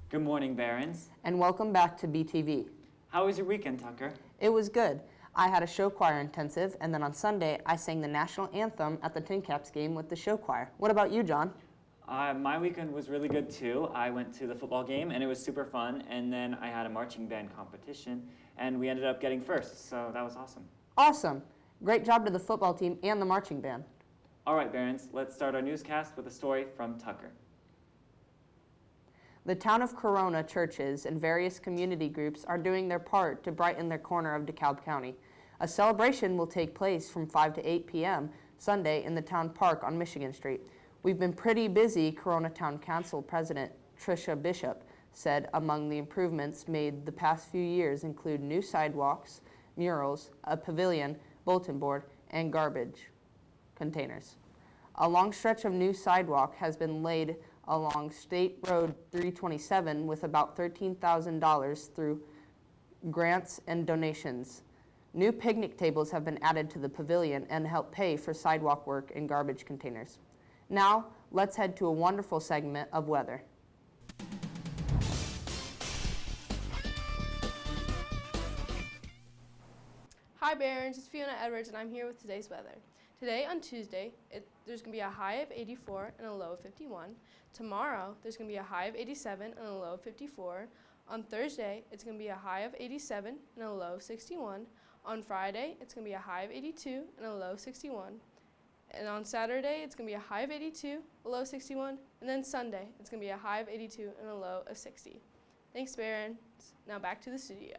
Good morning, Barons. And welcome back to BTV. How was your weekend, Tucker? It was good. I had a show choir intensive, and then on Sunday, I sang the national anthem at the Tin Caps game with the show choir. What about you, John? My weekend was really good, too. I went to the football game, and it was super fun. And then I had a marching band competition, and we ended up getting first, so that was awesome. Awesome. Great job to the football team and the marching band. All right, Barons, let's start our newscast with a story from Tucker. The town of Corona churches and various community groups are doing their part to brighten their corner of DeKalb County. A celebration will take place from 5 to 8 p.m. Sunday in the town park on Michigan Street. We've been pretty busy, Corona Town Council President Tricia Bishop said. Among the improvements made the past few years include new sidewalks, murals, a pavilion, bulletin board, and garbage containers. A long stretch of new sidewalk has been laid along State Road 327 with about $13,000 through grants and donations. New picnic tables have been added to the pavilion and help pay for sidewalk work and garbage containers. Now, let's head to a wonderful segment of weather. Hi Barons, it's Fiona Edwards and I'm here with today's weather. Today on Tuesday, there's going to be a high of 84 and a low of 51. Tomorrow, there's going to be a high of 87 and a low of 54. On Thursday, it's going to be a high of 87 and a low of 61. On Friday, it's going to be a high of 82 and a low of 61. And on Saturday, it's going to be a high of 82, a low of 61. And then Sunday, it's going to be a high of 82 and a low of 60. Thanks, Barons. Now back to the studio.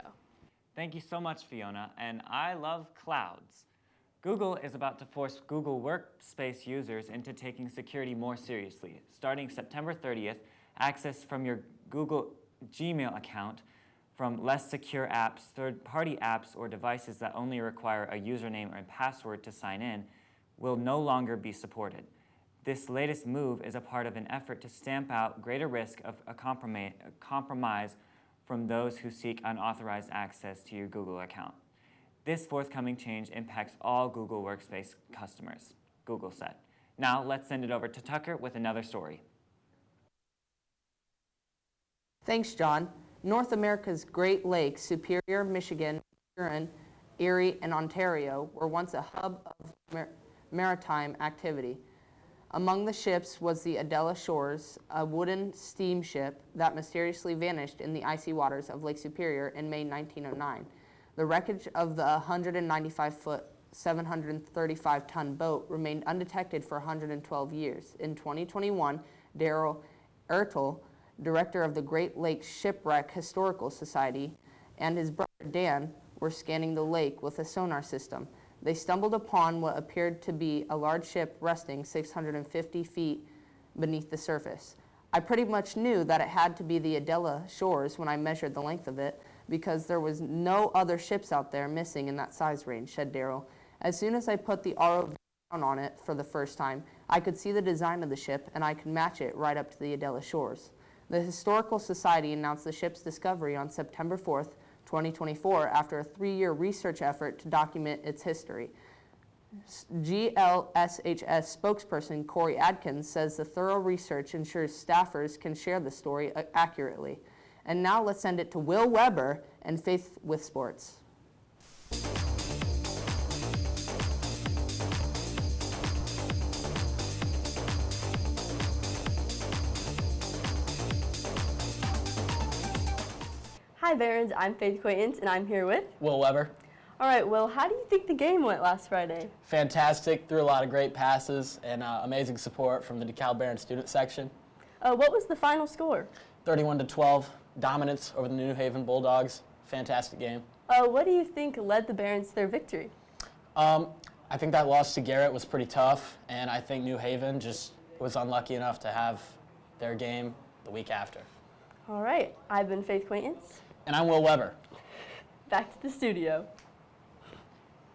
Thank you so much, Fiona, and I love clouds. Google is about to force Google Workspace users into taking security more seriously. Starting September 30th, access from your Google Gmail account from less secure apps, third-party apps, or devices that only require a username and password to sign in will no longer be supported. This latest move is a part of an effort to stamp out greater risk of a compromise from those who seek unauthorized access to your Google account. This forthcoming change impacts all Google Workspace customers, Google said. Now let's send it over to Tucker with another story. Thanks, John. North America's Great Lakes, Superior, Michigan, Huron, Erie, and Ontario were once a hub of maritime activity. Among the ships was the Adela Shores, a wooden steamship that mysteriously vanished in the icy waters of Lake Superior in May 1909. The wreckage of the 195-foot, 735-ton boat remained undetected for 112 years. In 2021, Daryl Ertel, director of the Great Lakes Shipwreck Historical Society, and his brother Dan were scanning the lake with a sonar system. They stumbled upon what appeared to be a large ship resting 650 feet beneath the surface. I pretty much knew that it had to be the Adela Shores when I measured the length of it, because there was no other ships out there missing in that size range, said Daryl. As soon as I put the ROV down on it for the first time, I could see the design of the ship and I could match it right up to the Adela Shores. The Historical Society announced the ship's discovery on September 4th, 2024, after a 3-year research effort to document its history. GLSHS spokesperson Corey Adkins says the thorough research ensures staffers can share the story accurately. And now let's send it to Will Weber and Faith with Sports. Hi Barons, I'm Faith Acquaintance and I'm here with Will Weber. All right, Will, how do you think the game went last Friday? Fantastic, threw a lot of great passes and amazing support from the DeKalb Barons student section. What was the final score? 31-12, dominance over the New Haven Bulldogs. Fantastic game. What do you think led the Barons to their victory? I think that loss to Garrett was pretty tough, and I think New Haven just was unlucky enough to have their game the week after. All right, I've been Faith Acquaintance. And I'm Will Weber. Back to the studio.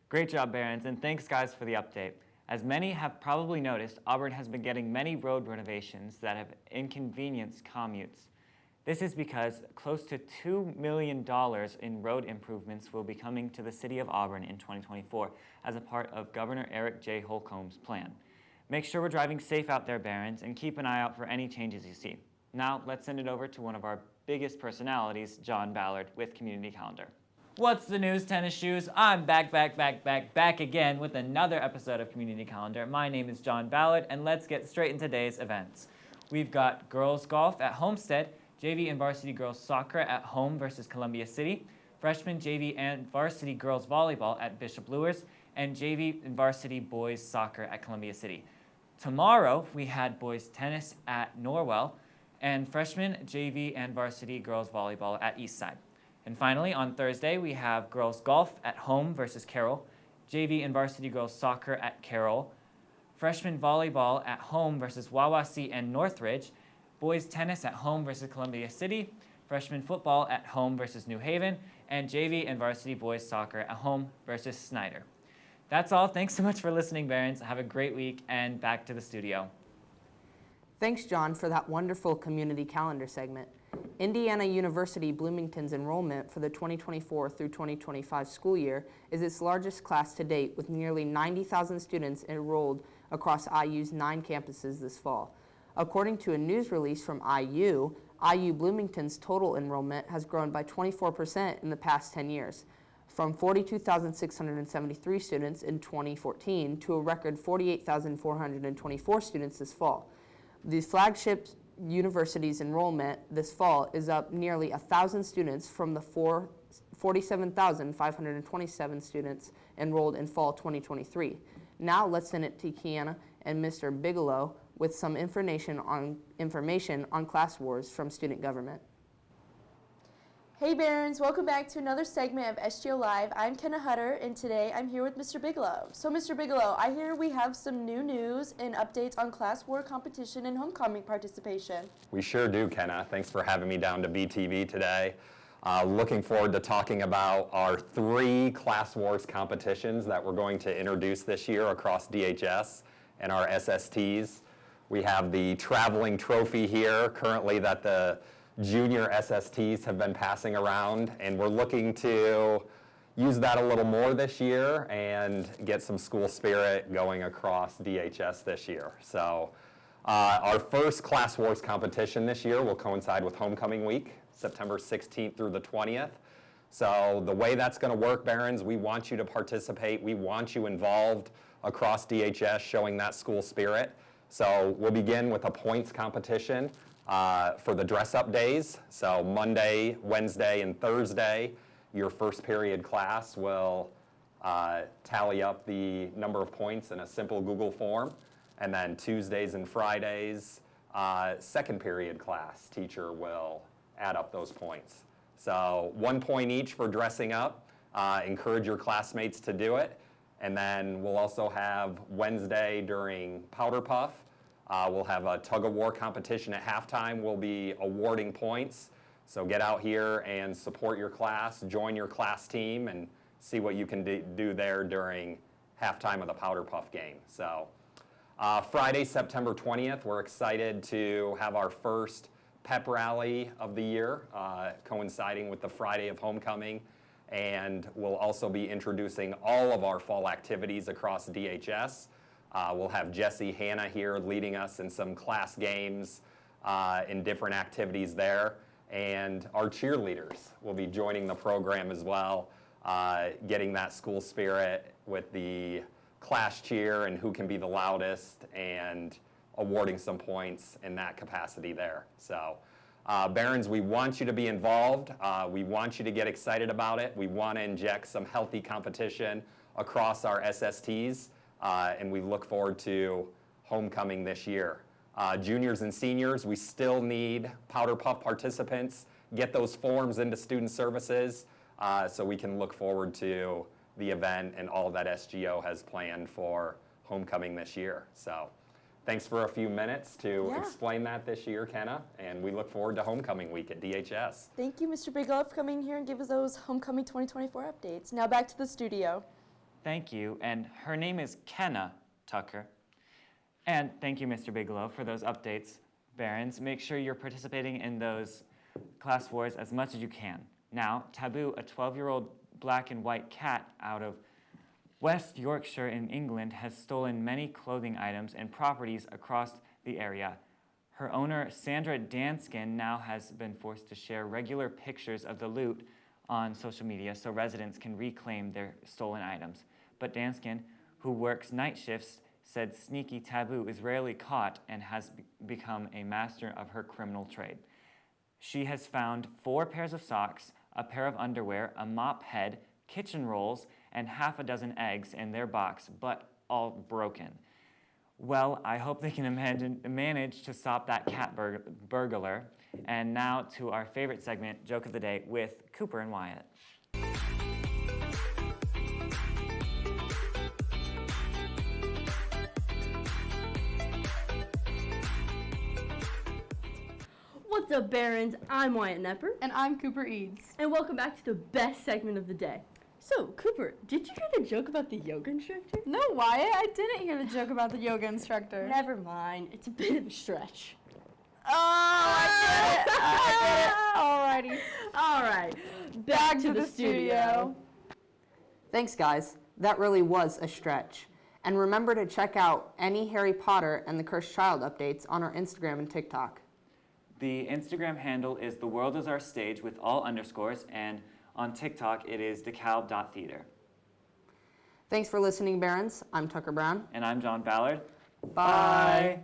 Great job, Barons, and thanks, guys, for the update. As many have probably noticed, Auburn has been getting many road renovations that have inconvenienced commutes. This is because close to $2 million in road improvements will be coming to the city of Auburn in 2024 as a part of Governor Eric J. Holcomb's plan. Make sure we're driving safe out there, Barons, and keep an eye out for any changes you see. Now, let's send it over to one of our biggest personalities, John Ballard, with Community Calendar. What's the news, tennis shoes? I'm back again with another episode of Community Calendar. My name is John Ballard, and let's get straight into today's events. We've got girls golf at Homestead, JV and varsity girls soccer at home versus Columbia City, freshman JV and varsity girls volleyball at Bishop Lewis, and JV and varsity boys soccer at Columbia City. Tomorrow, we had boys tennis at Norwell, and freshman JV and varsity girls volleyball at Eastside. And finally, on Thursday, we have girls golf at home versus Carroll, JV and varsity girls soccer at Carroll, freshman volleyball at home versus Wawasee and Northridge, boys tennis at home versus Columbia City, freshman football at home versus New Haven, and JV and varsity boys soccer at home versus Snyder. That's all. Thanks so much for listening, Barons. Have a great week, and back to the studio. Thanks, John, for that wonderful community calendar segment. Indiana University Bloomington's enrollment for the 2024 through 2025 school year is its largest class to date, with nearly 90,000 students enrolled across IU's 9 campuses this fall. According to a news release from IU Bloomington's total enrollment has grown by 24% in the past 10 years, from 42,673 students in 2014 to a record 48,424 students this fall. The flagship university's enrollment this fall is up nearly 1,000 students from the 47,527 students enrolled in fall 2023. Now let's send it to Kiana and Mr. Bigelow with some information on class wars from student government. Hey Barons, welcome back to another segment of SGO Live. I'm Kenna Hutter, and today I'm here with Mr. Bigelow. So Mr. Bigelow, I hear we have some new news and updates on class war competition and homecoming participation. We sure do, Kenna. Thanks for having me down to BTV today. Looking forward to talking about our 3 class wars competitions that we're going to introduce this year across DHS and our SSTs. We have the traveling trophy here currently that the junior SSTs have been passing around, and we're looking to use that a little more this year and get some school spirit going across DHS this year. So our first Class Wars competition this year will coincide with Homecoming Week, September 16th through the 20th. So the way that's going to work, Barons, we want you to participate. We want you involved across DHS, showing that school spirit. So we'll begin with a points competition for the dress-up days. So Monday, Wednesday, and Thursday, your first period class will tally up the number of points in a simple Google form. And then Tuesdays and Fridays, second period class, teacher will add up those points. So 1 point each for dressing up. Encourage your classmates to do it. And then we'll also have Wednesday during Powder Puff. We'll have a tug-of-war competition at halftime. We'll be awarding points. So get out here and support your class, join your class team, and see what you can do there during halftime of the Powder Puff game. So Friday, September 20th, we're excited to have our first pep rally of the year, coinciding with the Friday of homecoming. And we'll also be introducing all of our fall activities across DHS. We'll have Jesse Hanna here leading us in some class games in different activities there. And our cheerleaders will be joining the program as well, getting that school spirit with the class cheer and who can be the loudest, and awarding some points in that capacity there. So Barons, we want you to be involved. We want you to get excited about it. We want to inject some healthy competition across our SSTs. And we look forward to homecoming this year. Juniors and seniors, we still need Powder Puff participants. Get those forms into student services so we can look forward to the event and all that SGO has planned for homecoming this year. So thanks for a few minutes to explain that this year, Kenna, and we look forward to homecoming week at DHS. Thank you, Mr. Bigelow, for coming here and give us those homecoming 2024 updates. Now back to the studio. Thank you, and her name is Kenna Tucker. And thank you, Mr. Bigelow, for those updates. Barons, make sure you're participating in those class wars as much as you can. Now, Taboo, a 12-year-old black and white cat out of West Yorkshire in England, has stolen many clothing items and properties across the area. Her owner, Sandra Danskin, now has been forced to share regular pictures of the loot on social media so residents can reclaim their stolen items. But Danskin, who works night shifts, said Sneaky Taboo is rarely caught and has become a master of her criminal trade. She has found 4 pairs of socks, a pair of underwear, a mop head, kitchen rolls, and half a dozen eggs in their box, but all broken. Well, I hope they can manage to stop that cat burglar. And now to our favorite segment, Joke of the Day, with Cooper and Wyatt. What's up, Barons? I'm Wyatt Nepper. And I'm Cooper Eads. And welcome back to the best segment of the day. So, Cooper, did you hear the joke about the yoga instructor? No, Wyatt, I didn't hear the joke about the yoga instructor. Never mind. It's a bit of a stretch. Oh, I did it. Alrighty. All right. Back to the studio. Thanks, guys. That really was a stretch. And remember to check out any Harry Potter and the Cursed Child updates on our Instagram and TikTok. The Instagram handle is The World Is Our Stage with all underscores, and on TikTok it is DeKalb.theater. Thanks for listening, Barons. I'm Tucker Brown. And I'm John Ballard. Bye.